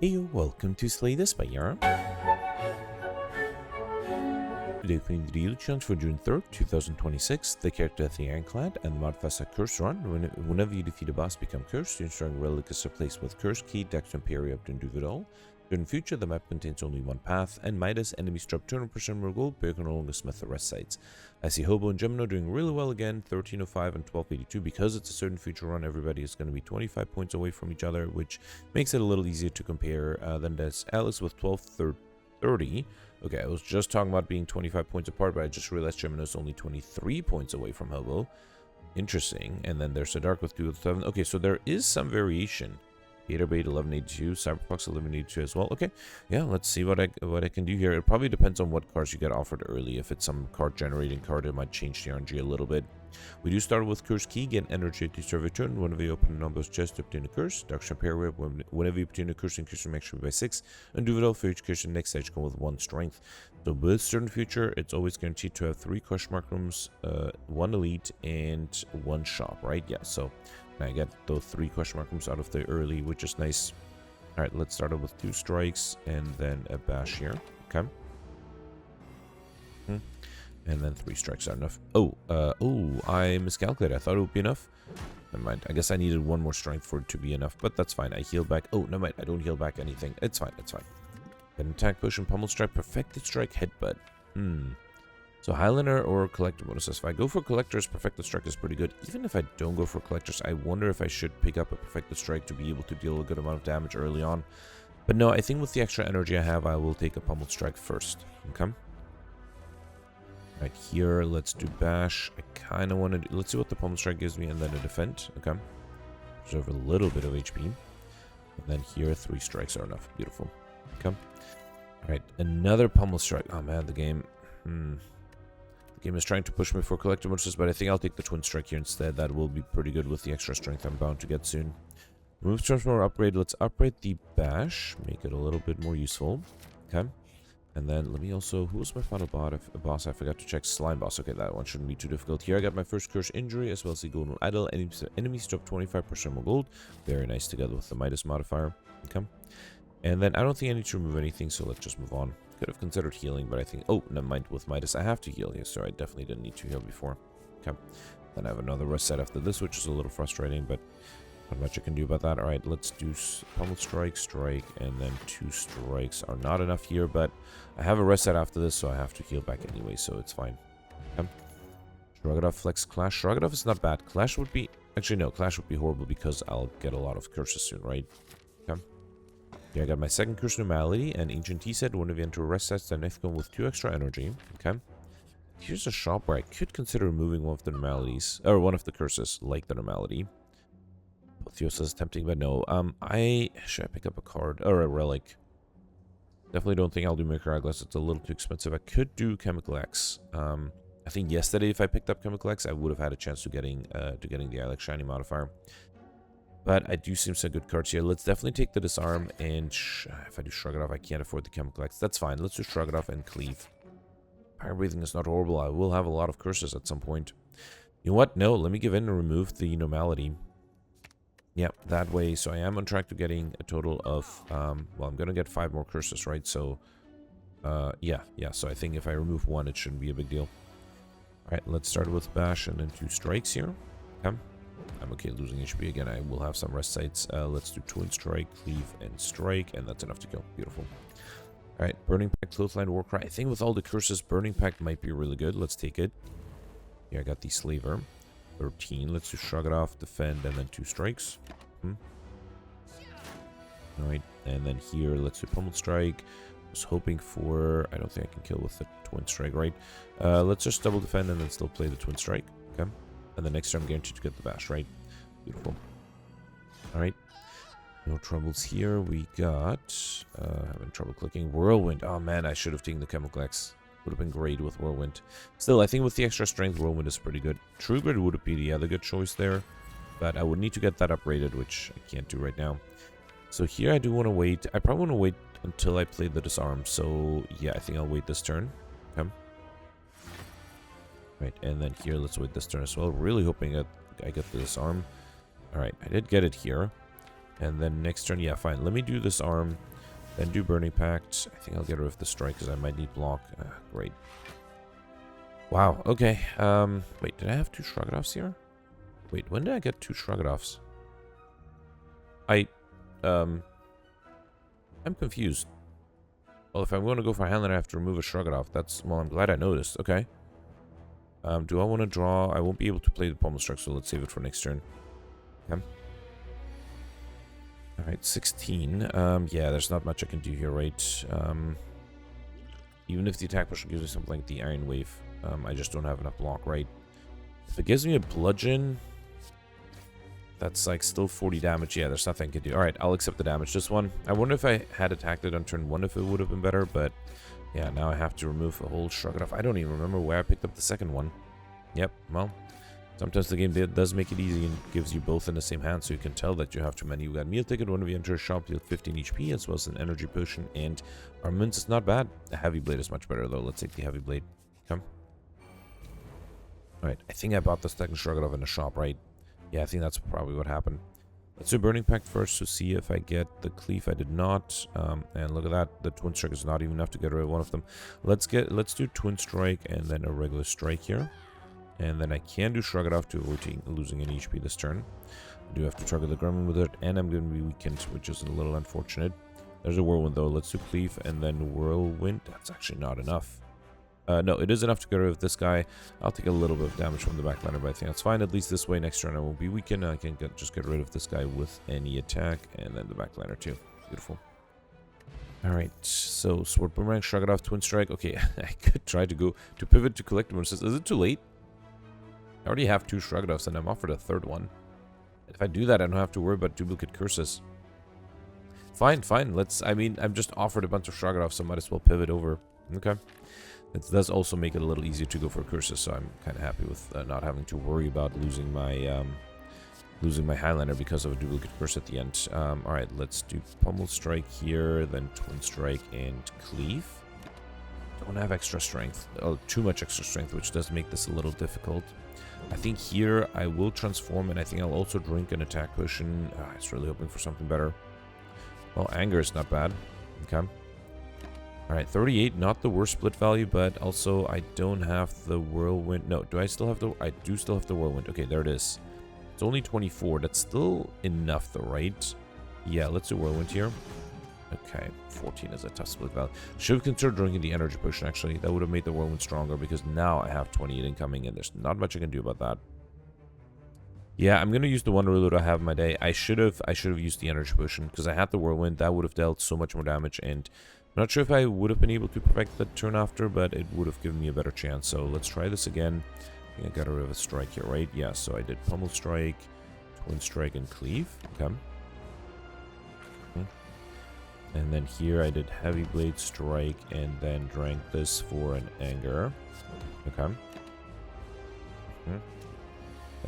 Hey, welcome to Slay the Spire. Today playing the daily challenge for June 3rd, 2026. The character of the Ironclad and the modifiers are Curse Run. Whenever you defeat a boss, become cursed. Ensuring relic is replaced with Curse Key, Darkstone Periapt, and Duvidal. In future, the map contains only one path, and Midas enemies drop 200% more gold, but you can no longer smith the rest sites. I see Hobo and Gemino doing really well again, 1305 and 1282. Because it's a certain future run, everybody is going to be 25 points away from each other, which makes it a little easier to compare than there's Alex with 1230. Okay, I was just talking about being 25 points apart, but I just realized Gemino's only 23 points away from Hobo. Interesting. And then there's a Dark with 207. Okay, so there is some variation. Gatorbait 1182, Cyberfox 1182 as well. Okay, yeah, let's see what I can do here. It probably depends on what cards you get offered early. If it's some card generating card, it might change the RNG a little bit. We do start with Curse Key, get energy at the start of your turn. Whenever you open a number's chest to obtain a curse, Darkstone Periapt, whenever you obtain a curse, increase your max by 6, and do it all for each curse in the next stage, come with 1 strength. So with certain future, it's always guaranteed to have 3 question mark rooms, 1 elite, and 1 shop, right? Yeah, so I get those 3 question mark rooms out of the early, which is nice. Alright, let's start off with 2 strikes and then a bash here. Okay. And then 3 strikes are enough. Oh, I miscalculated. I thought it would be enough. Never mind. I guess I needed 1 more strength for it to be enough, but that's fine. I heal back. Oh, never mind. I don't heal back anything. It's fine. It's fine. Then attack, push, and pummel strike, perfected strike, headbutt. So Highlander or Collector bonuses. If I go for Collectors, Perfected Strike is pretty good. Even if I don't go for Collectors, I wonder if I should pick up a Perfected Strike to be able to deal a good amount of damage early on. But no, I think with the extra energy I have, I will take a Pummel Strike first. Okay. Right here, let's do Bash. I kind of want to do... Let's see what the Pummel Strike gives me, and then a Defend. Okay. Preserve a little bit of HP. And then here, 3 strikes are enough. Beautiful. Okay. Alright, another Pummel Strike. Oh man, the game... The game is trying to push me for collector bonuses, but I think I'll take the Twin Strike here instead. That will be pretty good with the extra strength I'm bound to get soon. Move transformer upgrade. Let's upgrade the Bash. Make it a little bit more useful. Okay. And then let me also... Who was my final boss? I forgot to check. Slime boss. Okay, that one shouldn't be too difficult. Here I got my first curse injury as well as the golden idol. Enemies drop 25% more gold. Very nice together with the Midas modifier. Okay. And then I don't think I need to remove anything, so let's just move on. Could have considered healing, but I think... Oh, never mind. With Midas, I have to heal here, so I definitely didn't need to heal before. Okay. Then I have another rest set after this, which is a little frustrating, but not much I can do about that. Alright, let's do Pummel Strike, Strike, and then 2 strikes are not enough here, but I have a rest set after this, so I have to heal back anyway, so it's fine. Okay. Shrug it off, Flex, Clash. Shrug it off is not bad. Clash would be... Actually, no, Clash would be horrible because I'll get a lot of curses soon, right? Okay. Yeah, I got my second curse normality, and Ancient Tea said whenever you enter a rest set, then Nithcon with 2 extra energy. Okay. Here's a shop where I could consider removing one of the normalities, or one of the curses, like the normality. Theos is tempting, but no. Should I pick up a card or a relic? Definitely don't think I'll do Maker Eyeglass. It's a little too expensive. I could do Chemical X. I think yesterday if I picked up Chemical X, I would have had a chance to getting the Alex Shiny modifier. But I do see some good cards here. Let's definitely take the Disarm, and if I do Shrug It Off, I can't afford the Chemical X. That's fine. Let's just Shrug It Off and Cleave. Fire Breathing is not horrible. I will have a lot of curses at some point. You know what? No, let me give in and remove the Normality. Yep, that way. So I am on track to getting a total of, well, I'm going to get 5 more curses, right? So, yeah. So I think if I remove 1, it shouldn't be a big deal. Alright, let's start with Bash and then 2 strikes here. Okay. I'm okay losing HP again. I will have some rest sites. Let's do Twin Strike, Cleave, and Strike, and that's enough to kill. Beautiful. Alright, Burning Pact, Clothesline, Warcry. I think with all the curses, Burning Pact might be really good. Let's take it. Here I got the Slaver. 13. Let's just Shrug It Off, Defend, and then 2 strikes. Alright, and then here, let's do Pummel Strike. Was hoping for... I don't think I can kill with the Twin Strike, right? Let's just double Defend and then still play the Twin Strike. Okay. And the next turn I'm guaranteed to get the Bash, right? Beautiful. Alright. No troubles here. We got... having trouble clicking. Whirlwind. Oh man, I should have taken the Chemical X. Would have been great with Whirlwind. Still, I think with the extra strength, Whirlwind is pretty good. True Grit would be the other good choice there. But I would need to get that upgraded, which I can't do right now. So here I do want to wait. I probably want to wait until I play the Disarm. So yeah, I think I'll wait this turn. Okay. Right, and then here, let's wait this turn as well. Really hoping that I get the Disarm. Alright, I did get it here. And then next turn, yeah, fine. Let me do this arm, then do Burning Pact. I think I'll get rid of the strike because I might need block. Great. Wow, okay. Wait, did I have 2 Shrug-It-Offs here? Wait, when did I get 2 Shrug-It-Offs? I'm confused. Well, if I'm going to go for Handler, I have to remove a Shrug-It-Off. That's, well, I'm glad I noticed. Okay. Do I want to draw? I won't be able to play the Pommel Struck, so let's save it for next turn. Okay. Alright, 16. Yeah, there's not much I can do here, right? Even if the attack push gives me something like the Iron Wave, I just don't have enough block, right? If it gives me a Bludgeon, that's like still 40 damage. Yeah, there's nothing I can do. Alright, I'll accept the damage. This one, I wonder if I had attacked it on turn 1 if it would have been better, but yeah, now I have to remove a whole Shrug-It-Off. I don't even remember where I picked up the second one. Yep, well, sometimes the game does make it easy and gives you both in the same hand, so you can tell that you have too many. You got Meal Ticket, whenever you enter a shop, deal 15 HP, as well as an Energy Potion, and Armaments is not bad. The Heavy Blade is much better, though. Let's take the Heavy Blade. Come. Alright, I think I bought the second Shrug-It-Off in the shop, right? Yeah, I think that's probably what happened. Let's do Burning Pact first to see if I get the Cleave. I did not. And look at that. The Twin Strike is not even enough to get rid of one of them. Let's do Twin Strike and then a regular strike here. And then I can do Shrug-It-Off to avoid losing any HP this turn. I do have to target the Gremlin with it, and I'm going to be weakened, which is a little unfortunate. There's a Whirlwind, though. Let's do Cleave and then Whirlwind. That's actually not enough. No, it is enough to get rid of this guy. I'll take a little bit of damage from the backliner, but I think that's fine. At least this way, next turn I won't be weakened. I can just get rid of this guy with any attack, and then the backliner too. Beautiful. Alright, so Sword Boomerang, Shrug-It-Off, Twin Strike. Okay, I could try to pivot to Collectible. Is it too late? I already have 2 Shrug-It-Offs, and I'm offered a third one. If I do that, I don't have to worry about duplicate curses. Fine. I'm just offered a bunch of Shrug-It-Offs, so I might as well pivot over. Okay. It does also make it a little easier to go for curses, so I'm kind of happy with not having to worry about losing my Highlander because of a duplicate curse at the end. Alright, let's do Pommel Strike here, then Twin Strike and Cleave. Don't have extra strength. Oh, too much extra strength, which does make this a little difficult. I think here I will transform, and I think I'll also drink an attack potion. I was really hoping for something better. Well, Anger is not bad. Okay. Alright, 38, not the worst split value, but also I don't have the Whirlwind. No, do I still have the... I do still have the Whirlwind. Okay, there it is. It's only 24. That's still enough, though, right? Yeah, let's do Whirlwind here. Okay, 14 is a tough split value. Should have considered drinking the Energy Potion, actually. That would have made the Whirlwind stronger, because now I have 28 incoming, and there's not much I can do about that. Yeah, I'm going to use the Wonder Reload I have in my day. I should have used the Energy Potion, because I had the Whirlwind. That would have dealt so much more damage, and I'm not sure if I would have been able to perfect the turn after, but it would have given me a better chance. So let's try this again. I think I got rid of a strike here, right? Yeah, so I did Pommel Strike, Twin Strike, and Cleave. Okay. And then here I did Heavy Blade Strike and then drank this for an Anger. Okay. And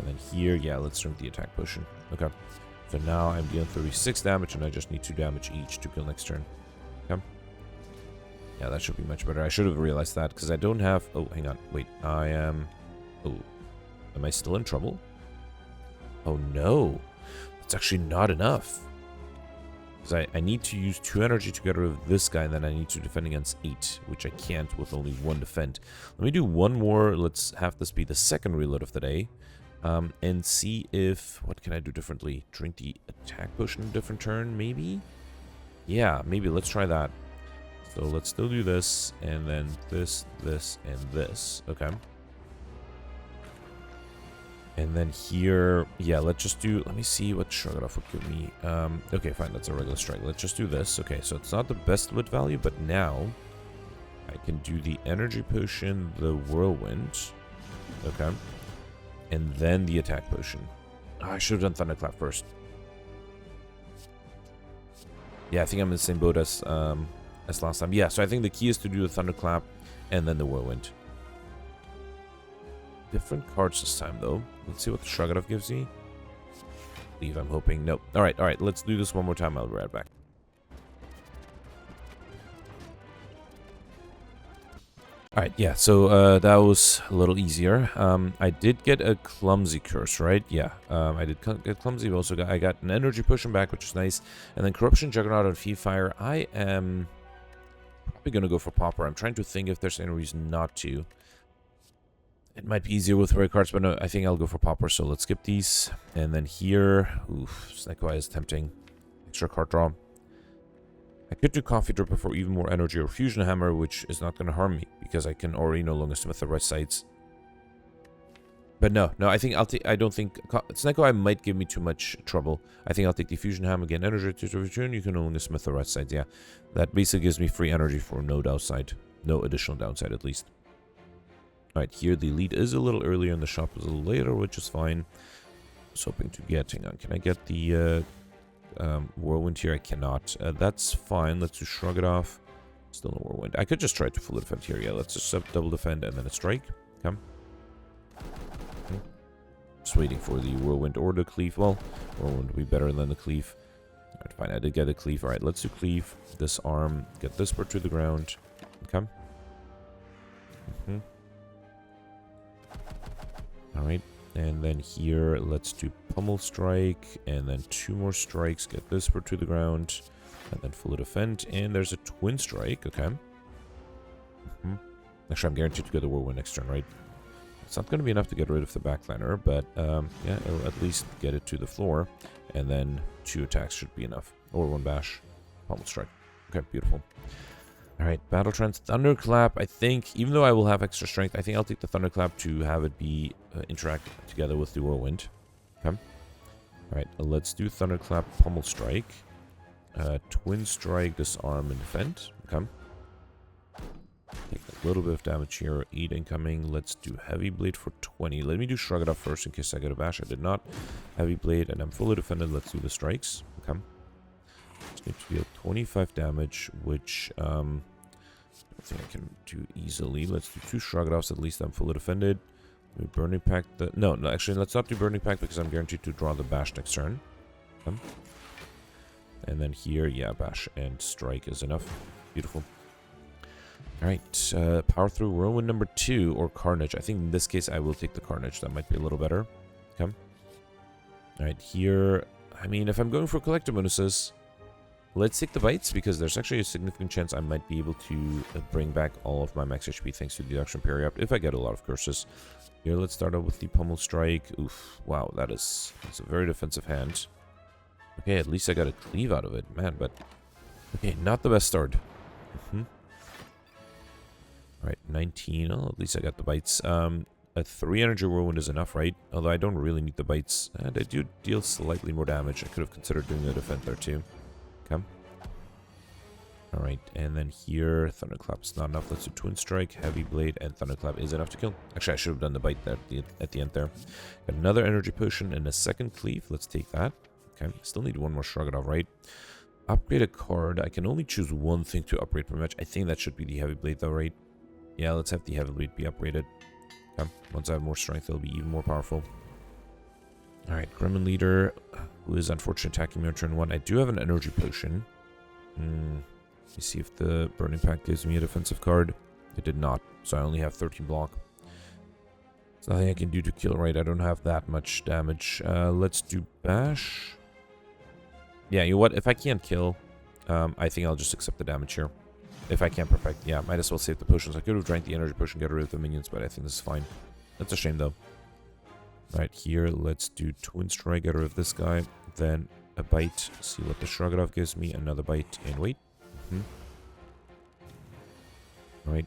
then here, yeah, let's drink the attack potion. Okay. So now I'm dealing 36 damage and I just need 2 damage each to kill next turn. Okay. Yeah, that should be much better. I should have realized that because I don't have... Oh, hang on. Wait, I am... Oh, am I still in trouble? Oh, no. It's actually not enough. Because I need to use 2 energy to get rid of this guy, and then I need to defend against 8, which I can't with only 1 defend. Let me do one more. Let's have this be the second reload of the day. And see if... What can I do differently? Drink the attack potion in a different turn, maybe? Yeah, maybe. Let's try that. So let's still do this, and then this, this, and this. Okay. And then here, yeah, let's just do, let me see what Shrug-It-Off would give me. Okay, fine, that's a regular strike. Let's just do this. Okay, so it's not the best lit value, but now I can do the energy potion, the whirlwind. Okay. And then the attack potion. Oh, I should have done Thunderclap first. Yeah, I think I'm in the same boat as last time. Yeah, so I think the key is to do the Thunderclap and then the whirlwind. Different cards this time, though. Let's see what the Shrug-It-Off gives me. Leave, I'm hoping. Nope. Alright, let's do this one more time. I'll be right back. Alright, yeah, so that was a little easier. I did get a clumsy curse, right? Yeah, I did get clumsy, but also I got an energy pushing back, which is nice. And then corruption, juggernaut, and fee fire. I am probably gonna go for popper. I'm trying to think if there's any reason not to. It might be easier with rare cards, but no, I think I'll go for popper. So let's skip these. And then here, oof, Snake Eye is tempting. Extra card draw. I could do Coffee Dripper for even more energy or Fusion Hammer, which is not going to harm me, because I can already no longer smith the right sides. But no, I think I'll take, I don't think, Snake Eye might give me too much trouble. I think I'll take the Fusion Hammer again, energy to return, you can no longer smith the right sides, yeah. That basically gives me free energy for no downside, no additional downside at least. Alright, here the lead is a little earlier and the shop is a little later, which is fine. I was hoping to get, hang on, can I get the, Whirlwind here? I cannot. That's fine. Let's just shrug it off. Still no Whirlwind. I could just try to full defend here. Yeah, let's just double defend and then a strike. Come. Okay. Just waiting for the Whirlwind or the Cleave. Well, Whirlwind would be better than the Cleave. Alright, fine. I did get a Cleave. Alright, let's do Cleave. Disarm. Get this bird to the ground. Come. Alright. And then here, let's do Pummel Strike, and then 2 more strikes, get this bird to the ground, and then full defend, and there's a Twin Strike, okay. Actually, I'm guaranteed to get the Whirlwind next turn, right? It's not going to be enough to get rid of the backliner, but yeah, it'll at least get it to the floor, and then 2 attacks should be enough, or 1 bash, Pummel Strike. Okay, beautiful. Alright, Battle Trance, Thunderclap. I think, even though I will have extra strength, I think I'll take the Thunderclap to have it be interact together with the Whirlwind. Okay. Alright, let's do Thunderclap, Pummel Strike. Twin Strike, Disarm, and Defend. Okay. Take a little bit of damage here. 8 incoming. Let's do Heavy Blade for 20. Let me do Shrug It Off first in case I get a bash. I did not. Heavy Blade, and I'm fully defended. Let's do the strikes. Okay. It's going to deal 25 damage, which I don't think I can do easily. Let's do 2 Shrug It Offs. At least I'm fully defended. We Burning Pack the... No, actually, let's not do Burning Pack because I'm guaranteed to draw the bash next turn. Okay. And then here, yeah, bash and strike is enough. Beautiful. Alright, power through Whirlwind number 2 or Carnage. I think in this case I will take the Carnage. That might be a little better. Okay. Alright, here... I mean, if I'm going for collector bonuses... Let's take the bites, because there's actually a significant chance I might be able to bring back all of my max HP thanks to the Darkstone Periapt if I get a lot of curses. Here, let's start out with the Pummel Strike. Oof, wow, that's a very defensive hand. Okay, at least I got a Cleave out of it, man, but... Okay, not the best start. Alright, 19, oh, at least I got the bites. A 3 energy Whirlwind is enough, right? Although I don't really need the bites. And I do deal slightly more damage. I could have considered doing a defend there too. Okay. Alright, and then here, Thunderclap is not enough. Let's do Twin Strike, Heavy Blade, and Thunderclap is enough to kill. Actually, I should have done the bite there at the end there. Got another energy potion and a second Cleave. Let's take that. Okay, still need 1 more Shrug It Off, right? Upgrade a card. I can only choose 1 thing to upgrade per match. I think that should be the Heavy Blade though, right? Yeah, let's have the Heavy Blade be upgraded. Okay, once I have more strength, it'll be even more powerful. Alright, Gremlin Leader, who is unfortunately attacking me on turn 1. I do have an energy potion. Let me see if the Burning Pack gives me a defensive card. It did not, so I only have 13 block. There's nothing I can do to kill, right? I don't have that much damage. Let's do Bash. Yeah, you know what? If I can't kill, I think I'll just accept the damage here. If I can't perfect, yeah, might as well save the potions. I could have drank the energy potion, get rid of the minions, but I think this is fine. That's a shame, though. Right here, let's do Twin Strike, get rid of this guy. Then a bite, see what the Shrug It Off gives me. Another bite, and wait. Alright,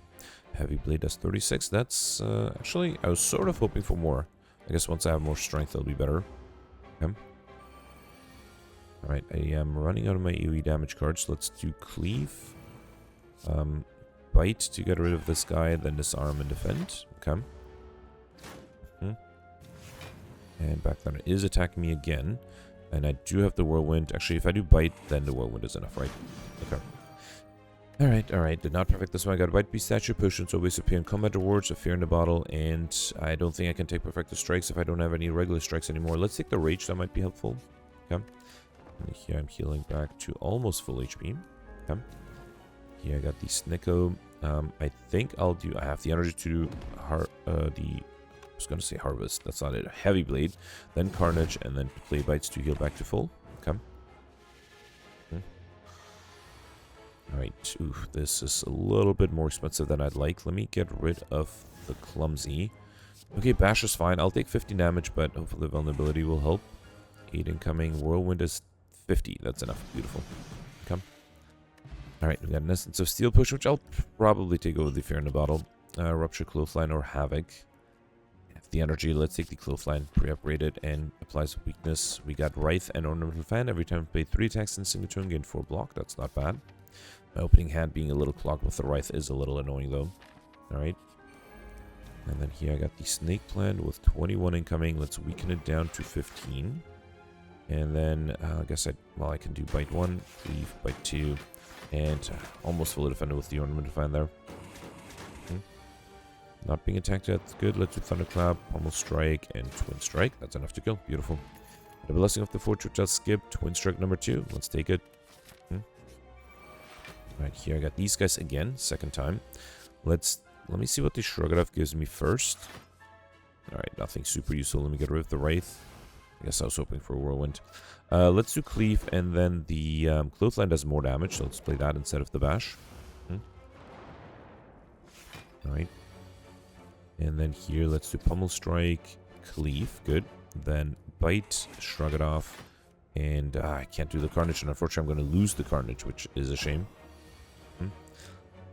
Heavy Blade does 36. That's, actually, I was sort of hoping for more. I guess once I have more strength, it'll be better. Okay. Alright, I am running out of my AoE damage cards. Let's do Cleave. Bite to get rid of this guy, then Disarm and Defend. Okay. And Backliner is attacking me again. And I do have the Whirlwind. Actually, if I do Bite, then the Whirlwind is enough, right? Okay. Alright. Did not perfect this one. I got a Bite Beast Statue, Potions always appear in combat rewards, a Fear in the Bottle, and I don't think I can take Perfected Strikes if I don't have any regular strikes anymore. Let's take the Rage, that might be helpful. Okay. And here I'm healing back to almost full HP. Okay. Here I got the Snicko. I think I'll do... I have the energy to do I was going to say harvest. That's not it. Heavy blade, then carnage, and then play bites to heal back to full. Okay. Alright. Ooh, this is a little bit more expensive than I'd like. Let me get rid of the clumsy. Okay, bash is fine. I'll take 50 damage, but hopefully the vulnerability will help. 8 incoming. Whirlwind is 50. That's enough. Beautiful. Come. Alright, we got an Essence of Steel push, which I'll probably take over the Fear in the Bottle. Rupture Clothesline or Havoc. Have the energy. Let's take the Clothesline. Pre-upgraded and applies weakness. We got Wraith and Ornamental Fan. Every time we play 3 attacks in single turn, gain 4 block. That's not bad. My opening hand being a little clogged with the Wraith is a little annoying though. Alright. And then here I got the Snake Plant with 21 incoming. Let's weaken it down to 15. And then I guess I can do Bite 1, Cleave, Bite 2, and almost fully defended with the Ornamental Fan there. Not being attacked yet. That's good. Let's do Thunderclap, Pummel Strike, and Twin Strike. That's enough to kill. Beautiful. The Blessing of the Forge, which I'll skip. Twin Strike number 2. Let's take it. Right here, I got these guys again. Second time. Let me see what the Shrugged gives me first. Alright, nothing super useful. Let me get rid of the Wraith. I guess I was hoping for a Whirlwind. Let's do Cleave, and then the Clothesline does more damage, so let's play that instead of the Bash. Alright. And then here, let's do Pummel Strike, Cleave, good. Then Bite, Shrug it off, and I can't do the Carnage, and unfortunately I'm going to lose the Carnage, which is a shame.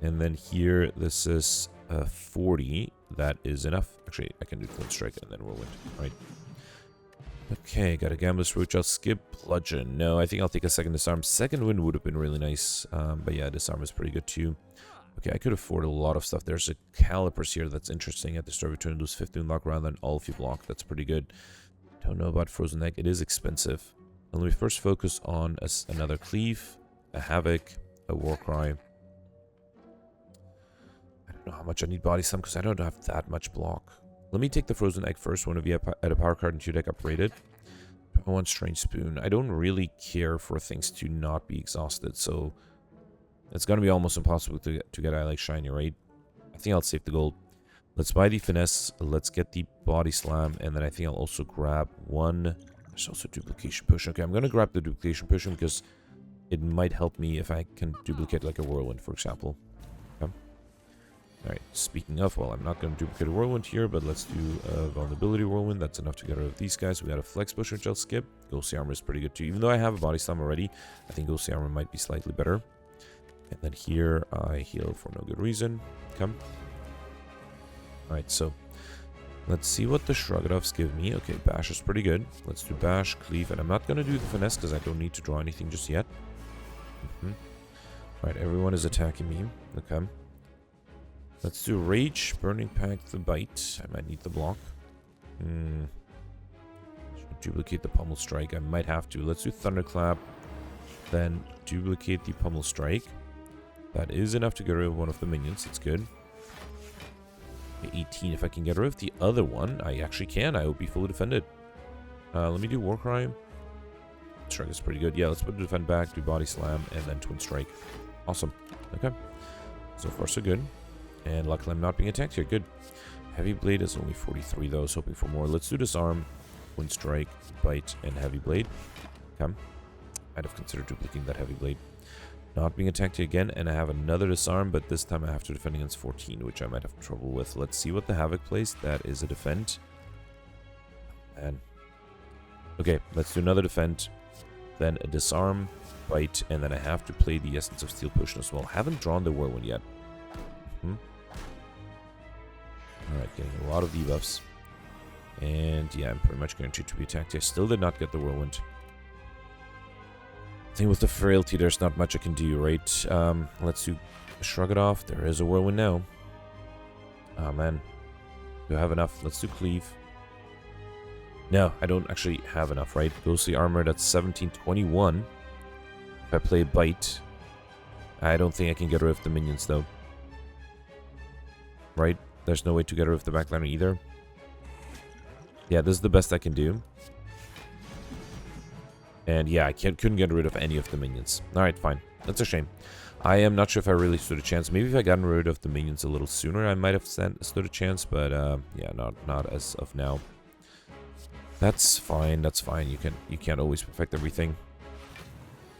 And then here, this is 40. That is enough. Actually, I can do Twin Strike and then Whirlwind. Right. Okay, got a Gambler's Roach. I'll skip Bludgeon. No, I think I'll take a second Disarm. Second Wind would have been really nice. But yeah, Disarm is pretty good too. Okay, I could afford a lot of stuff. There's a Calipers here that's interesting. At the start of turn, lose 15 block round, then all of you block. That's pretty good. Don't know about Frozen Egg. It is expensive. And let me first focus on another Cleave, a Havoc, a Warcry. I don't know how much I need Body Slam because I don't have that much block. Let me take the Frozen Egg first. One of you at a power card into your deck upgraded. I want Strange Spoon. I don't really care for things to not be exhausted, so it's going to be almost impossible to get I like Shiny, right? I think I'll save the gold. Let's buy the Finesse. Let's get the Body Slam, and then I think I'll also grab one. There's also Duplication Potion. Okay, I'm going to grab the Duplication Potion because it might help me if I can duplicate like a Whirlwind, for example. Okay. Alright, speaking of, well, I'm not going to duplicate a Whirlwind here, but let's do a Vulnerability Whirlwind. That's enough to get rid of these guys. We got a Flex Push, which I'll skip. Ghostly Armor is pretty good too. Even though I have a Body Slam already, I think Ghostly Armor might be slightly better. And then here, I heal for no good reason. Come. Alright, so let's see what the Shrugged-Offs give me. Okay, Bash is pretty good. Let's do Bash, Cleave, and I'm not going to do the Finesse because I don't need to draw anything just yet. Alright, everyone is attacking me. Okay. Let's do Rage, Burning Pact, the Bite. I might need the block. Should duplicate the Pummel Strike. I might have to. Let's do Thunderclap. Then duplicate the Pummel Strike. That is enough to get rid of one of the minions. It's good. 18. If I can get rid of the other one, I actually can. I will be fully defended. Let me do Warcry. Strike is pretty good. Yeah, let's put the defend back, do Body Slam, and then Twin Strike. Awesome. Okay. So far, so good. And luckily, I'm not being attacked here. Good. Heavy Blade is only 43, though. I was hoping for more. Let's do Disarm, Twin Strike, Bite, and Heavy Blade. Okay. I'd have considered duplicating that Heavy Blade. Not being attacked here again, and I have another Disarm, but this time I have to defend against 14, which I might have trouble with. Let's see what the Havoc plays. That is a defend. And okay, let's do another defend, then a Disarm, Bite, and then I have to play the Essence of Steel Potion as well. Haven't drawn the Whirlwind yet. Alright, getting a lot of debuffs. And yeah, I'm pretty much guaranteed to be attacked. I still did not get the Whirlwind. I think with the Frailty, there's not much I can do, right? Let's do Shrug it off. There is a Whirlwind now. Oh, man. Do I have enough? Let's do Cleave. No, I don't actually have enough, right? Ghostly Armor, that's 1721. If I play Bite, I don't think I can get rid of the minions, though. Right? There's no way to get rid of the backliner either. Yeah, this is the best I can do. And yeah, I couldn't get rid of any of the minions. Alright, fine. That's a shame. I am not sure if I really stood a chance. Maybe if I gotten rid of the minions a little sooner, I might have stood a chance. But yeah, not as of now. That's fine. That's fine. You can't always perfect everything.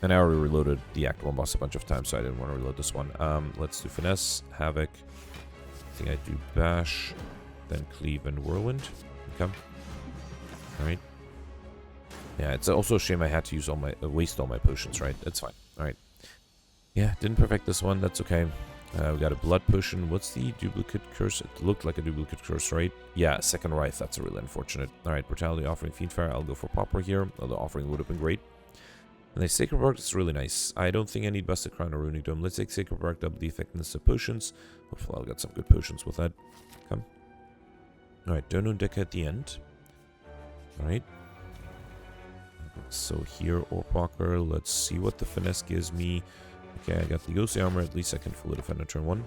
And I already reloaded the Act 1 boss a bunch of times, so I didn't want to reload this one. Let's do Finesse, Havoc. I think I do Bash, then Cleave and Whirlwind. Okay. Alright. Yeah, it's also a shame I had to use waste all my potions, right? It's fine. Alright. Yeah, didn't perfect this one. That's okay. We got a Blood Potion. What's the duplicate curse? It looked like a duplicate curse, right? Yeah, second Wraith. That's really unfortunate. Alright, Brutality, Offering, Fiendfire. I'll go for Pauper here. Although Offering would have been great. And the Sacred Bark is really nice. I don't think I need Busted Crown or Runic Dome. Let's take Sacred Bark, double the effectiveness of potions. Hopefully I'll get some good potions with that. Come. Alright, Dono Deck at the end. Alright. So here, Orpwalker. Let's see what the Finesse gives me. Okay, I got the Ghostly Armor. At least I can fully defend on turn 1.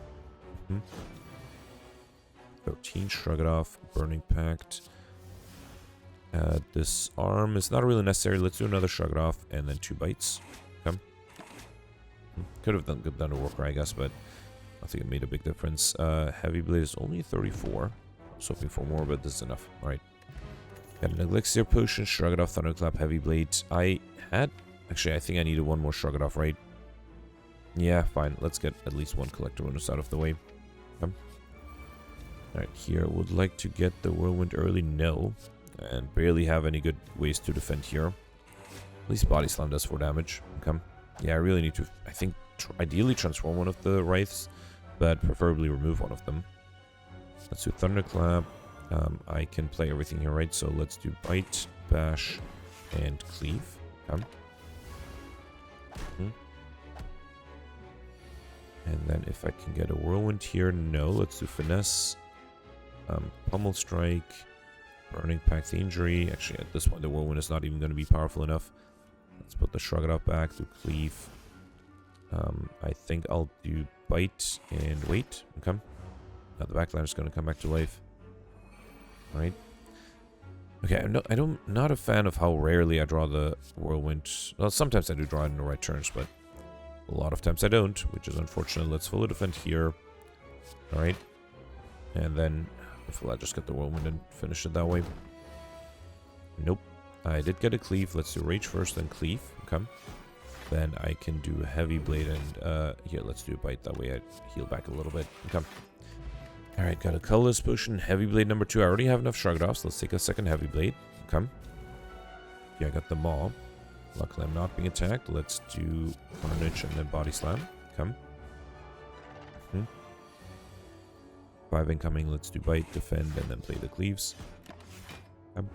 13, Shrug It Off. Burning Pact. This arm is not really necessary. Let's do another Shrug It Off and then 2 bites. Come. Could have done a worker, I guess, but I think it made a big difference. Heavy Blade is only 34. I was hoping for more, but this is enough. Alright. Got an Elixir Potion, Shrug It Off, Thunderclap, Heavy Blade. Actually, I think I needed one more Shrug It Off, right? Yeah, fine. Let's get at least one Collector Bonus out of the way. Come. Alright, here. Would like to get the Whirlwind early? No. And barely have any good ways to defend here. At least Body Slam does 4 damage. Okay. Yeah, I really need to, I think, ideally transform one of the Wraiths, but preferably remove one of them. Let's do Thunderclap. I can play everything here, right? So let's do Bite, Bash, and Cleave. Okay. And then if I can get a Whirlwind here, no. Let's do Finesse. Pummel Strike. Burning Pact, the Injury. Actually, at this point, the Whirlwind is not even going to be powerful enough. Let's put the Shrug It Off back to Cleave. I think I'll do Bite and wait. Okay. Now the Backlash is going to come back to life. Alright. Okay, I'm not a fan of how rarely I draw the Whirlwind. Well, sometimes I do draw it in the right turns, but a lot of times I don't, which is unfortunate. Let's fully defend here. Alright. And then hopefully I'll just get the Whirlwind and finish it that way. Nope. I did get a Cleave. Let's do Rage first, then Cleave. Okay. Then I can do a Heavy Blade and, here, let's do a Bite. That way I heal back a little bit. Okay. Alright, got a Colorless Potion. Heavy Blade number 2. I already have enough Shrugged Off, so let's take a second Heavy Blade. Okay. Yeah, I got the Maw. Luckily I'm not being attacked. Let's do Carnage and then Body Slam. Okay. 5 incoming. Let's do Bite, Defend, and then play the Cleaves. Okay.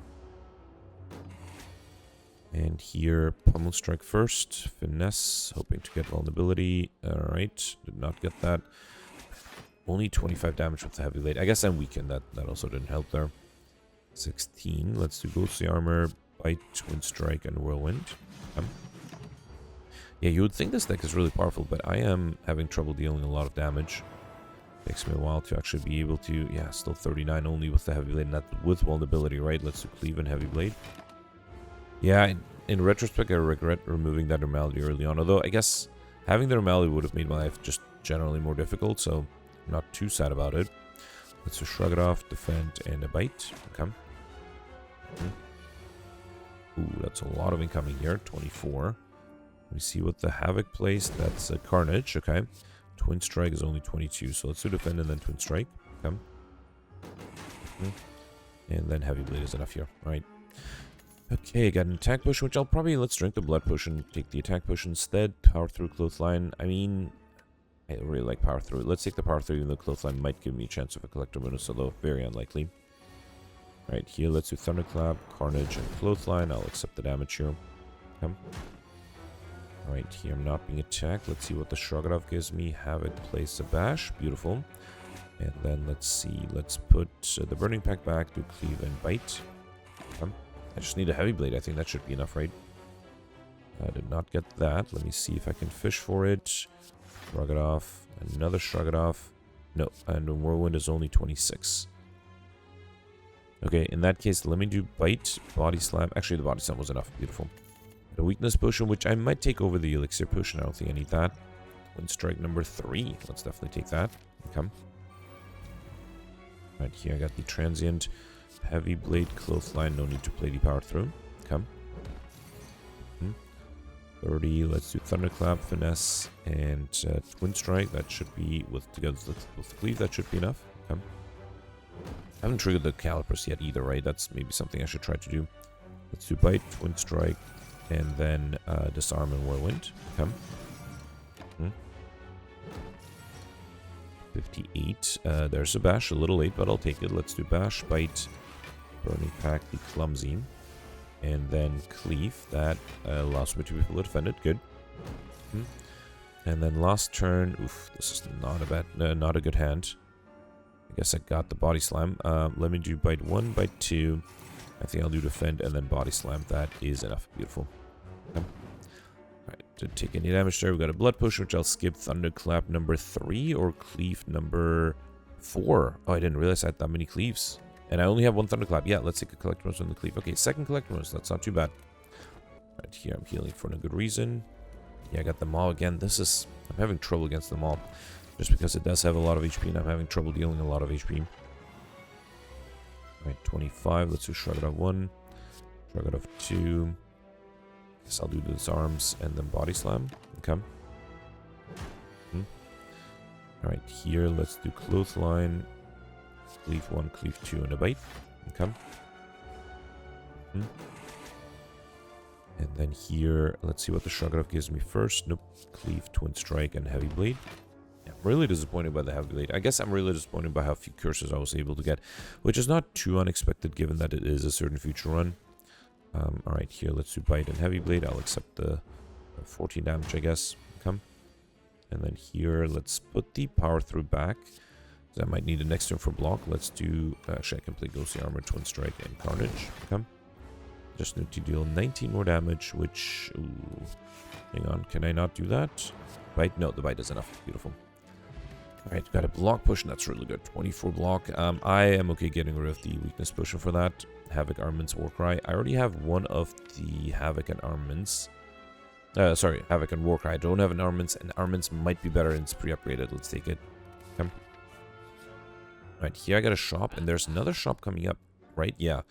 And here, Pummel Strike first. Finesse, hoping to get Vulnerability. Alright, did not get that. Only 25 damage with the Heavy Blade. I guess I'm weakened. That also didn't help there. 16. Let's do Ghostly Armor, Bite, Twin Strike, and Whirlwind. Okay. Yeah, you would think this deck is really powerful, but I am having trouble dealing a lot of damage. Takes me a while to actually be able to... Yeah, still 39 only with the Heavy Blade, not with Vulnerability, right? Let's do Cleave and Heavy Blade. Yeah, in retrospect, I regret removing that Normality early on. Although, I guess having the Normality would have made my life just generally more difficult, so I'm not too sad about it. Let's just Shrug It Off, Defend, and a Bite. Okay. Ooh, that's a lot of incoming here. 24. Let me see what the Havoc plays. That's a Carnage. Okay. Twin Strike is only 22, so let's do Defend and then Twin Strike. Okay. And then Heavy Blade is enough here. Alright. Okay, got an Attack Potion, which let's drink the Blood Potion, take the Attack Potion instead. Power Through, Clothesline. I mean, I really like Power Through. Let's take the Power Through, even though Clothesline might give me a chance of a Collector bonus, although very unlikely. Alright, here, let's do Thunderclap, Carnage, and Clothesline. I'll accept the damage here. Okay. Alright, here I'm not being attacked. Let's see what the Shrug It Off gives me. Havoc plays a Bash. Beautiful. And then let's see. Let's put the Burning Pact back, do Cleave and Bite. Okay. I just need a Heavy Blade. I think that should be enough, right? I did not get that. Let me see if I can fish for it. Shrug It Off. Another Shrug It Off. No, and the Whirlwind is only 26. Okay, in that case, let me do Bite, Body Slam. Actually, the Body Slam was enough. Beautiful. The weakness potion, which I might take over the elixir potion. I don't think I need that. Wind strike number 3. Let's definitely take that. Come. Right here, I got the transient heavy blade clothesline. No need to play the power through. Come. 30. Let's do thunderclap, finesse, and twin strike. That should be together with the cleave. That should be enough. Come. I haven't triggered the calipers yet either, right? That's maybe something I should try to do. Let's do bite, twin strike, and then disarm and whirlwind. Come. 58. There's a bash, a little late, but I'll take it. Let's do bash, bite, burning pack, the clumsy, and then cleave. That allows me to be fully defended. Good. And then last turn. Oof, this is not a good hand. I guess I got the body slam. Let me do bite 1, bite 2. I think I'll do defend and then body slam. That is enough. Beautiful. Alright, didn't take any damage there. We got a blood potion, which I'll skip. Thunderclap number 3 or cleave number 4. Oh, I didn't realize I had that many cleaves. And I only have one thunderclap. Yeah, let's take a collector bonus on the cleave. Okay, second collector bonus. That's not too bad. Right here, I'm healing for no good reason. Yeah, I got the maw again. I'm having trouble against the maw. Just because it does have a lot of HP and I'm having trouble dealing a lot of HP. Right, 25. Let's do Shrug It Off 1. Shrug It Off 2. Guess I'll do the disarms and then body slam. Okay. Alright, here let's do clothesline. Cleave 1, cleave 2, and a bite. Okay. And then here, let's see what the Shrug It Off gives me first. Nope. Cleave, twin strike, and heavy blade. Yeah, I'm really disappointed by the heavy blade. I guess I'm really disappointed by how few curses I was able to get, which is not too unexpected given that it is a certain future run. Alright, here let's do bite and heavy blade. I'll accept the 14 damage, I guess. Come. And then here, let's put the power through back. I might need it next turn for block. Let's do... Actually, I can play Ghostly Armor, Twin Strike, and Carnage. Come. Just need to deal 19 more damage, which... Ooh. Hang on, can I not do that? Bite? No, the bite is enough. Beautiful. Alright, got a block potion. That's really good. 24 block. I am okay getting rid of the weakness potion for that. Havoc, Armaments, Warcry. I already have one of the Havoc and Armaments. Sorry, Havoc and Warcry. I don't have an Armaments, and Armaments might be better and it's pre-upgraded. Let's take it. Come. Right, here I got a shop, and there's another shop coming up, right? Yeah.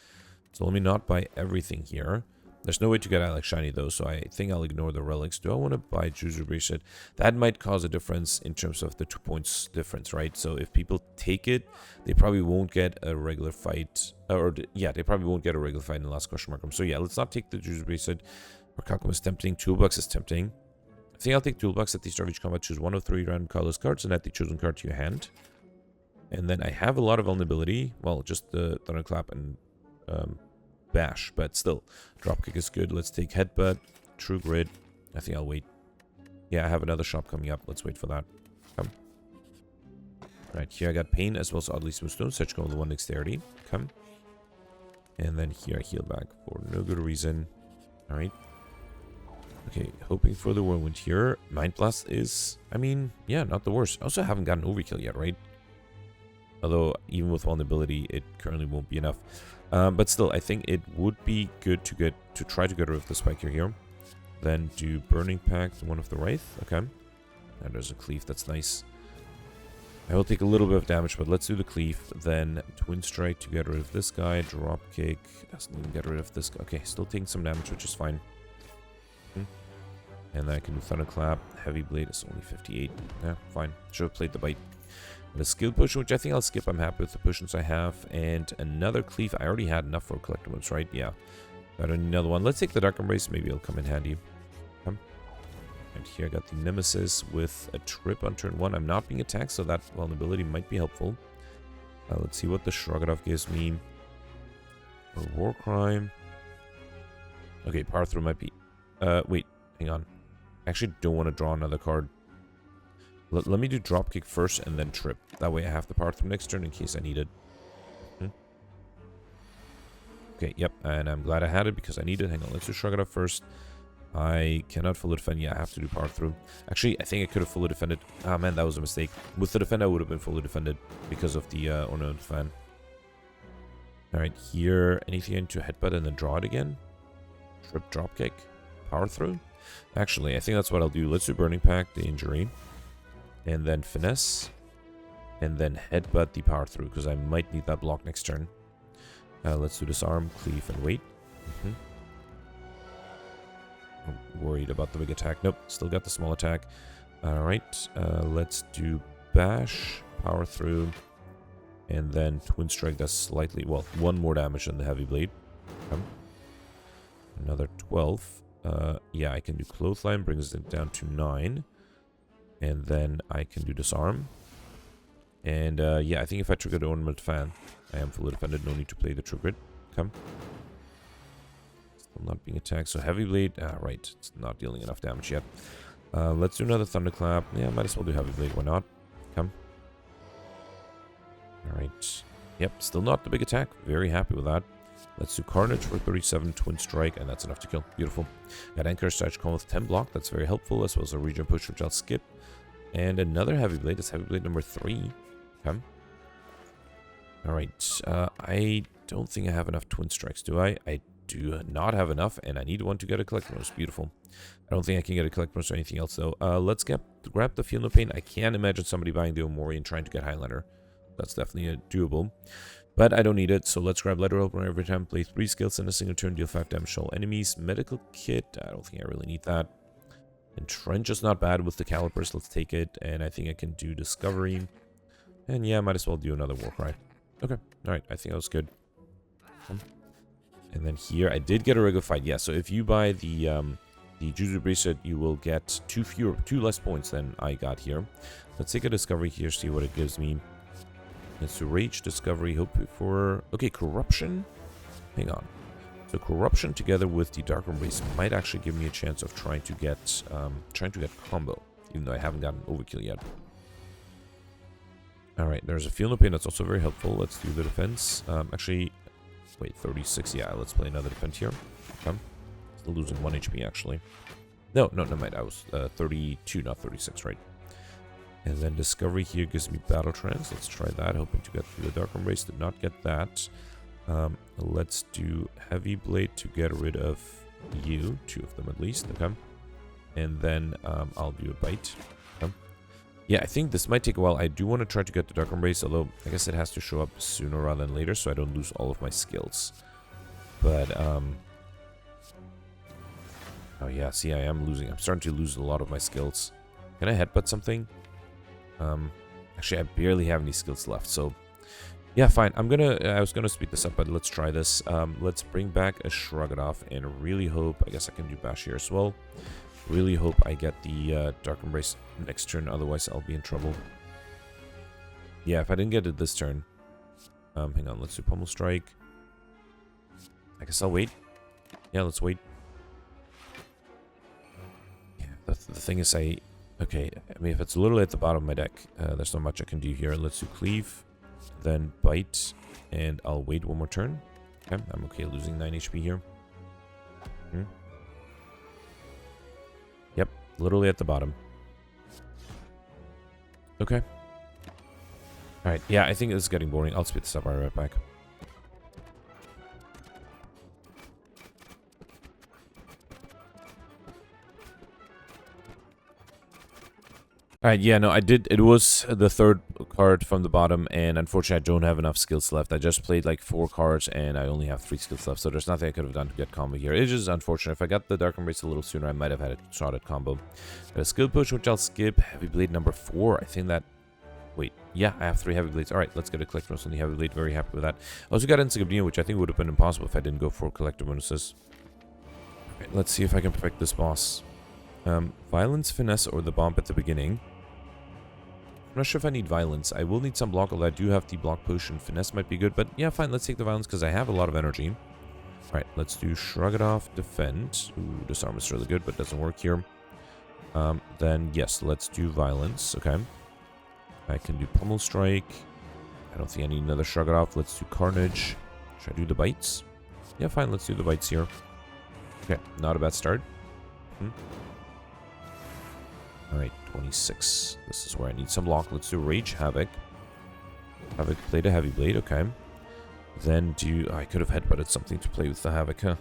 So let me not buy everything here. There's no way to get Alex Shiny, though, so I think I'll ignore the relics. Do I want to buy Juju Bracelet? That might cause a difference in terms of the 2 points difference, right? So if people take it, they probably won't get a regular fight. Yeah, they probably won't get a regular fight in the last question mark. So yeah, let's not take the Juju Bracelet. Orcalcum is tempting. Toolbox is tempting. I think I'll take Toolbox at the start of each combat. Choose one of 3 random colorless cards and add the chosen card to your hand. And then I have a lot of vulnerability. Well, just the Thunderclap and Bash. But still, Dropkick is good. Let's take Headbutt, True Grit. I think I'll wait. Yeah, I have another shop coming up. Let's wait for that. Come. Right, here I got Pain as well as Oddly Smooth Stone. Such go with 1 Dexterity. Come. And then here I heal back for no good reason. Alright. Okay, hoping for the Whirlwind here. Mind Blast is, I mean, yeah, not the worst. I also haven't gotten Overkill yet, right? Although, even with vulnerability, it currently won't be enough. But still, I think it would be good to try to get rid of the Spiker here. Then do Burning Pact, one of the Wraith. Okay. And there's a Cleave, that's nice. I will take a little bit of damage, but let's do the Cleave. Then Twin Strike to get rid of this guy. Drop Kick, doesn't even get rid of this guy. Okay, still taking some damage, which is fine. And then I can do Thunderclap. Heavy Blade is only 58. Yeah, fine. Should have played the Bite. The skill potion, which I think I'll skip. I'm happy with the potions I have. And another cleave. I already had enough for collectibles, right? Yeah. I don't need another one. Let's take the Dark Embrace. Maybe it'll come in handy. Come. And here I got the Nemesis with a trip on turn 1. I'm not being attacked, so that vulnerability might be helpful. Let's see what the Shrug It Off gives me. Or War Crime. Okay, Power Through might be... wait. Hang on. I actually don't want to draw another card. Let me do Dropkick first and then Trip. That way I have the Power Through next turn in case I need it. Okay, yep. And I'm glad I had it because I need it. Hang on, let's do Shrug It Off first. I cannot fully defend. Yeah, I have to do Power Through. Actually, I think I could have fully defended. Ah, man, that was a mistake. With the defend, I would have been fully defended because of the Ornament Fan. Alright, here. Anything into Headbutt and then draw it again? Trip, Dropkick. power through. Actually, I think that's what I'll do. Let's do Burning Pact, the injury. And then Finesse. And then Headbutt the power through, because I might need that block next turn. Let's do Disarm, Cleave, and wait. I'm worried about the big attack. Nope, still got the small attack. Alright, let's do Bash, power through. And then Twin Strike does slightly, well, 1 more damage than the Heavy Blade. Another 12. Yeah, I can do Clothesline, brings it down to 9. And then I can do Disarm. And yeah, I think if I trigger the Ornament Fan, I am fully defended, no need to play the Trigger. Come. Still not being attacked, so Heavy Blade, right, it's not dealing enough damage yet. Let's do another Thunderclap. Yeah, might as well do Heavy Blade, why not? Come. Alright. Yep, still not the big attack. Very happy with that. Let's do Carnage for 37, Twin Strike, and that's enough to kill. Beautiful. Got Anchor Strike Con with 10 block. That's very helpful, as well as a Regen Push, which I'll skip. And another Heavy Blade. That's Heavy Blade number 3. Okay. Alright. I don't think I have enough Twin Strikes, do I? I do not have enough, and I need one to get a Collect Bonus. Beautiful. I don't think I can get a Collect Bonus or anything else, though. Let's grab the Feel No Pain. I can't imagine somebody buying the Omori and trying to get Highlander. That's definitely doable. But I don't need it, so let's grab Letter Opener every time. Play 3 skills in a single turn, deal 5 damage to all enemies. Medical Kit, I don't think I really need that. Entrench is not bad with the Calipers, let's take it. And I think I can do Discovery. And yeah, might as well do another Warcry. Okay, alright, I think that was good. And then here, I did get a regular fight. Yeah, so if you buy the Jutsu Bracelet, you will get 2 less points than I got here. Let's take a Discovery here, see what it gives me. Let's do Rage, Discovery, hope for... Okay, Corruption. Hang on. So Corruption together with the Dark Embrace might actually give me a chance of trying to get combo, even though I haven't gotten Overkill yet. Alright, there's a Feel No Pain that's also very helpful. Let's do the defense. Actually, wait, 36. Yeah, let's play another defense here. Okay. Still losing 1 HP, actually. No, mind. I was 32, not 36, right? And then Discovery here gives me Battle Trance. Let's try that, hoping to get through the Dark Embrace. Did not get that. Let's do Heavy Blade to get rid of you. 2 of them at least. Okay. And then I'll do a Bite. Okay. Yeah, I think this might take a while. I do want to try to get the Dark Embrace, although I guess it has to show up sooner rather than later, so I don't lose all of my skills. But, oh yeah, see, I am losing. I'm starting to lose a lot of my skills. Can I headbutt something? Actually, I barely have any skills left, so yeah, fine. I was gonna speed this up, but let's try this. Let's bring back a Shrug It Off and really hope, I guess I can do Bash here as well. Really hope I get the Dark Embrace next turn, otherwise I'll be in trouble. Yeah, if I didn't get it this turn. Hang on, let's do Pummel Strike. I guess I'll wait. Yeah, let's wait. Yeah, the thing is, okay, I mean, if it's literally at the bottom of my deck, there's not much I can do here. Let's do Cleave, then Bite, and I'll wait 1 more turn. Okay, I'm okay losing 9 HP here. Yep, literally at the bottom. Okay. Alright, yeah, I think this is getting boring. I'll speed this up. I'll be right back. Alright, yeah, no, I did. It was the 3rd card from the bottom, and unfortunately, I don't have enough skills left. I just played like 4 cards, and I only have 3 skills left, so there's nothing I could have done to get combo here. It's just unfortunate. If I got the Dark Embrace a little sooner, I might have had a shot at combo. Got a Skill Push, which I'll skip. Heavy Blade number 4. I think that... Wait, yeah, I have 3 Heavy Blades. Alright, let's get a Collector Bonus on the Heavy Blade. Very happy with that. I also got Insignia, which I think would have been impossible if I didn't go for Collector Bonuses. Alright, let's see if I can perfect this boss. Violence, Finesse, or the Bomb at the beginning. I'm not sure if I need Violence. I will need some block, although I do have the Block Potion. Finesse might be good, but yeah, fine. Let's take the Violence because I have a lot of energy. Alright, let's do Shrug It Off, Defend. Ooh, Disarm is really good, but doesn't work here. Then, yes, let's do Violence. Okay. I can do Pummel Strike. I don't think I need another Shrug It Off. Let's do Carnage. Should I do the Bites? Yeah, fine. Let's do the Bites here. Okay, not a bad start. Alright, 26. This is where I need some block. Let's do Rage Havoc. Havoc played a Heavy Blade, okay. Then do... I could have headbutted something to play with the Havoc, huh?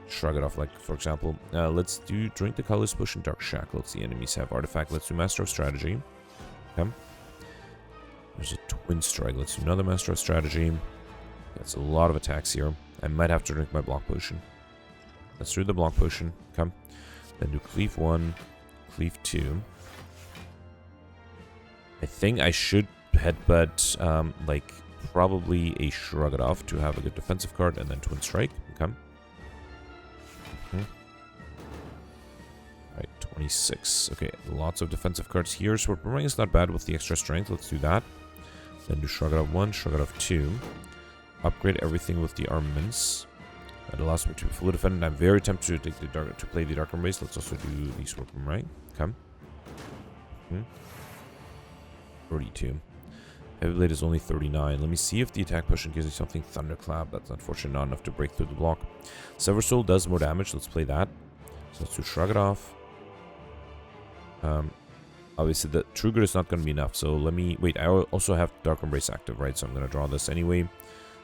shrug it off, like, for example. Let's do Drink the Colorless Potion, Dark Shackles. The enemies have Artifact. Let's do Master of Strategy. Okay. There's a Twin Strike. Let's do another Master of Strategy. That's a lot of attacks here. I might have to drink my Block Potion. Let's do the Block Potion. Okay. Then do Cleave 1, Cleave 2. I think I should headbutt, like, probably a Shrug It Off to have a good defensive card, and then Twin Strike. Okay. Alright, 26. Okay, lots of defensive cards here. Sword Boomerang is not bad with the extra strength. Let's do that. Then do Shrug It Off 1, Shrug It Off 2. Upgrade everything with the armaments. That allows me to be fully defended. I'm very tempted to take to play the Dark Embrace. Let's also do the Sword Boomerang. Okay. 32. Heavy Blade is only 39. Let me see if the attack potion gives me something. Thunderclap. That's unfortunately not enough to break through the block. Sever Soul does more damage. Let's play that. So let's do Shrug It Off. Obviously, the True Grit is not going to be enough. So let me... Wait, I also have Dark Embrace active, right? So I'm going to draw this anyway.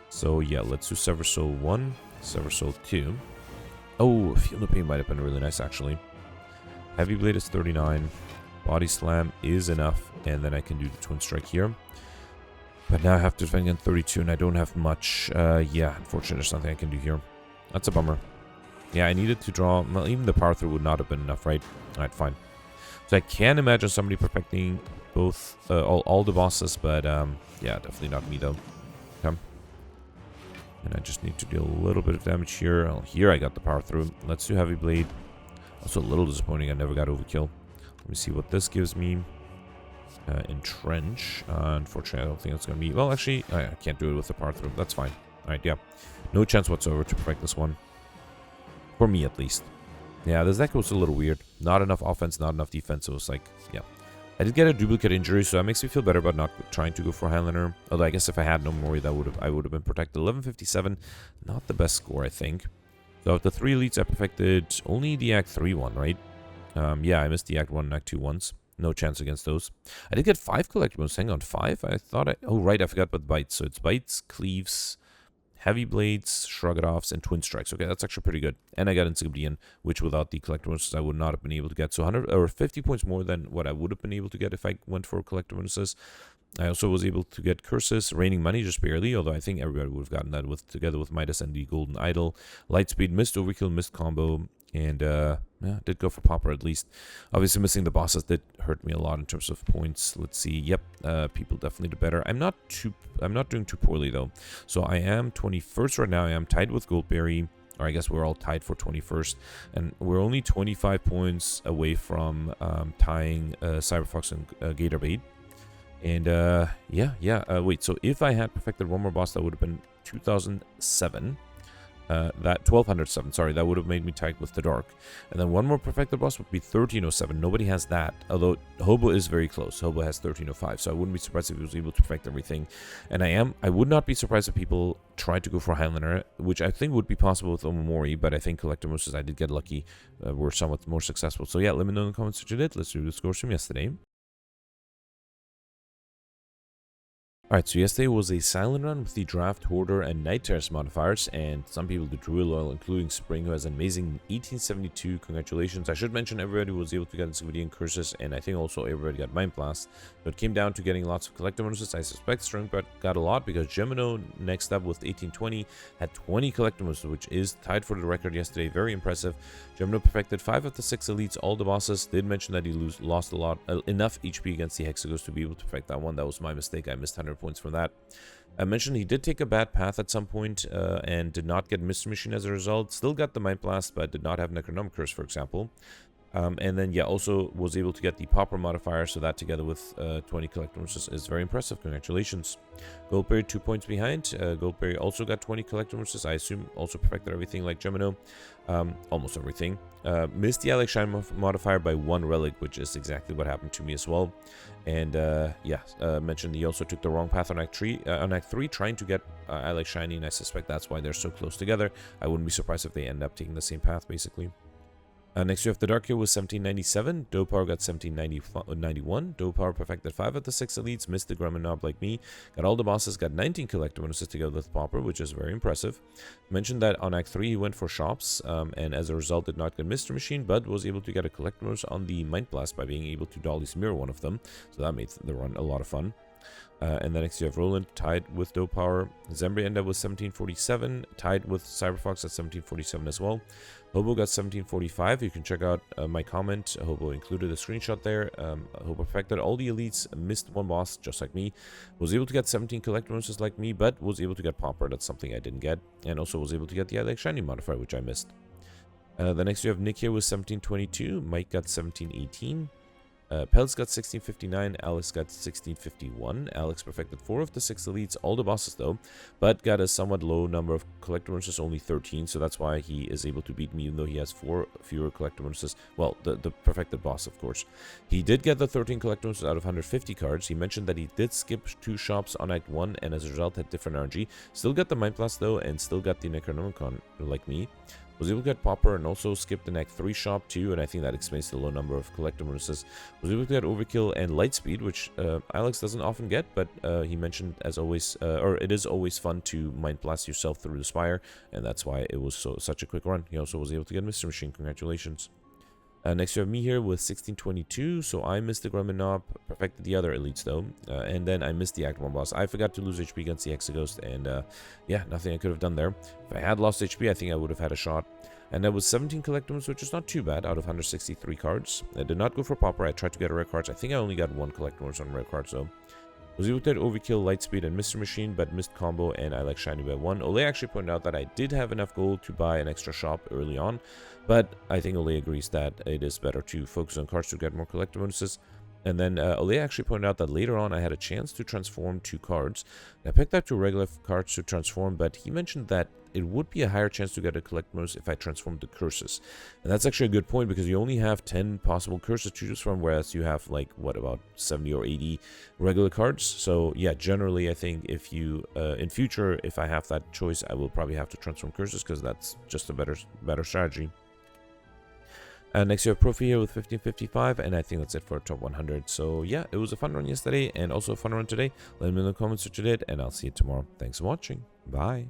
So yeah, let's do Sever Soul 1. Sever Soul 2. Oh, Field of Pain might have been really nice, actually. Heavy Blade is 39. Body Slam is enough. And then I can do the Twin Strike here. But now I have to defend against 32, and I don't have much. Yeah, unfortunately, there's nothing I can do here. That's a bummer. Yeah, I needed to draw... Well, even the power through would not have been enough, right? Alright, fine. So I can imagine somebody perfecting both, all the bosses, but, yeah, definitely not me, though. Okay. And I just need to deal a little bit of damage here. Oh, here I got the power through. Let's do Heavy Blade. Also a little disappointing, I never got Overkill. Let me see what this gives me. Entrench. Unfortunately, I don't think that's going to be... Well, actually, I can't do it with the power through. That's fine. Alright, yeah. No chance whatsoever to perfect this one. For me, at least. Yeah, this deck was a little weird. Not enough offense, not enough defense. It was like, yeah. I did get a duplicate injury, so that makes me feel better about not trying to go for Highlander. Although I guess if I had no Mori, I would have been protected. 1157, not the best score, I think. So of the 3 elites, I perfected only the Act 3 one, right? Yeah, I missed the Act 1 and Act 2 ones. No chance against those. I did get 5 collectibles. Hang on, 5? I thought I... Oh, right, I forgot about bites. So it's bites, cleaves, heavy blades, shrug it offs, and twin strikes. Okay, that's actually pretty good. And I got Insignifiant, which without the collectibles I would not have been able to get. So 100 or 50 points more than what I would have been able to get if I went for collectibles. I also was able to get curses, raining money just barely, although I think everybody would have gotten that together with Midas and the golden idol. Lightspeed, missed overkill, missed combo. And, yeah, did go for Popper at least. Obviously, missing the bosses did hurt me a lot in terms of points. Let's see. Yep, people definitely did better. I'm not doing too poorly, though. So I am 21st right now. I am tied with Goldberry. Or I guess we're all tied for 21st. And we're only 25 points away from tying Cyberfox and Gatorbait. And, wait. So if I had perfected one more boss, that would have been 2007. That 1207, sorry, that would have made me tied with the dark. And then one more perfected boss would be 1307. Nobody has that, although Hobo is very close. Hobo has 1305, so I wouldn't be surprised if he was able to perfect everything. And I would not be surprised if people tried to go for Highlander, which I think would be possible with Omamori, but I think Collector I did get lucky, were somewhat more successful. So yeah, let me know in the comments what you did. Let's do the scores from yesterday. Alright, so yesterday was a silent run with the Draft, Hoarder, and Night Terrace modifiers, and some people did really well, including Spring, who has an amazing 1872. Congratulations. I should mention everybody was able to get Insignifiant curses, and I think also everybody got Mind Blast. So it came down to getting lots of collector bonuses. I suspect Strong got a lot because Gemino, next up with 1820, had 20 collector bonuses, which is tied for the record yesterday. Very impressive. Gemino perfected 5 of the 6 elites, all the bosses. Did mention that he lost a lot, enough HP against the Hexagons to be able to perfect that one. That was my mistake. I missed 100 points from that. I mentioned he did take a bad path at some point and did not get Mystery Machine as a result. Still got the Mind Blast, but did not have Necronomicus, for example. And then, yeah, also was able to get the Popper modifier, so that together with 20 collectibles is very impressive. Congratulations. Goldberry 2 points behind. Goldberry also got 20 collectibles. I assume also perfected everything like Gemino. Almost everything. Missed the Alex Shine modifier by 1 relic, which is exactly what happened to me as well. And, mentioned he also took the wrong path on Act 3, trying to get Alex Shiny, and I suspect that's why they're so close together. I wouldn't be surprised if they end up taking the same path, basically. Next, you have the Dark here with 1797. Doe Power got 1791. Doe Power perfected 5 of the 6 elites. Missed the Grumman Knob like me. Got all the bosses. Got 19 collector bonuses together with Pauper, which is very impressive. Mentioned that on Act 3 he went for shops, and as a result did not get Mr. Machine, but was able to get a collector bonus on the Mind Blast by being able to Dolly's Mirror one of them. So that made the run a lot of fun. And then next you have Roland, tied with Doe Power. Zembri ended up with 1747, tied with Cyberfox at 1747 as well. Hobo got 1745. You can check out my comment. Hobo included a screenshot there. Hobo perfected all the elites, missed one boss just like me. Was able to get 17 collector bonuses like me, but was able to get Pauper. That's something I didn't get. And also was able to get the Alex Shiny modifier, which I missed. The next you have Nick here with 1722. Mike got 1718. Pelz got 1659, Alex got 1651. Alex perfected 4 of the 6 elites, all the bosses though, but got a somewhat low number of collector bonuses, only 13, so that's why he is able to beat me, even though he has 4 fewer collector bonuses. Well, the perfected boss, of course. He did get the 13 collector bonuses out of 150 cards. He mentioned that he did skip 2 shops on Act 1, and as a result had different RNG. Still got the Mind Blast though, and still got the Necronomicon like me. Was able to get Pauper and also skipped the Act 3 shop too, and I think that explains the low number of collector bonuses. Was able to get Overkill and Lightspeed, which Alex doesn't often get, but he mentioned as always, or it is always fun to Mind Blast yourself through the Spire, and that's why it was such a quick run. He also was able to get Mr. Machine. Congratulations. Next you have me here with 1622, so I missed the Grumman Knob, perfected the other elites though, and then I missed the Act 1 boss. I forgot to lose HP against the Exeghost, and yeah, nothing I could have done there. If I had lost HP, I think I would have had a shot. And that was 17 collectibles, which is not too bad out of 163 cards. I did not go for Pauper. I tried to get rare cards. I think I only got 1 collectibles on rare cards though. Was able to get Overkill, Lightspeed, and Mr. Machine, but missed Combo, and I like Shiny by 1. Ole actually pointed out that I did have enough gold to buy an extra shop early on, but I think Ole agrees that it is better to focus on cards to get more collector bonuses. And then Ole actually pointed out that later on I had a chance to transform 2 cards. I picked up 2 regular cards to transform, but he mentioned that it would be a higher chance to get a collector bonus if I transformed the curses. And that's actually a good point, because you only have 10 possible curses to choose from, whereas you have like, what, about 70 or 80 regular cards. So yeah, generally I think if you, in future, if I have that choice, I will probably have to transform curses, because that's just a better strategy. Next you have Profi here with 1555, and I think that's it for top 100. So yeah, it was a fun run yesterday, and also a fun run today. Let me know in the comments what you did, and I'll see you tomorrow. Thanks for watching. Bye.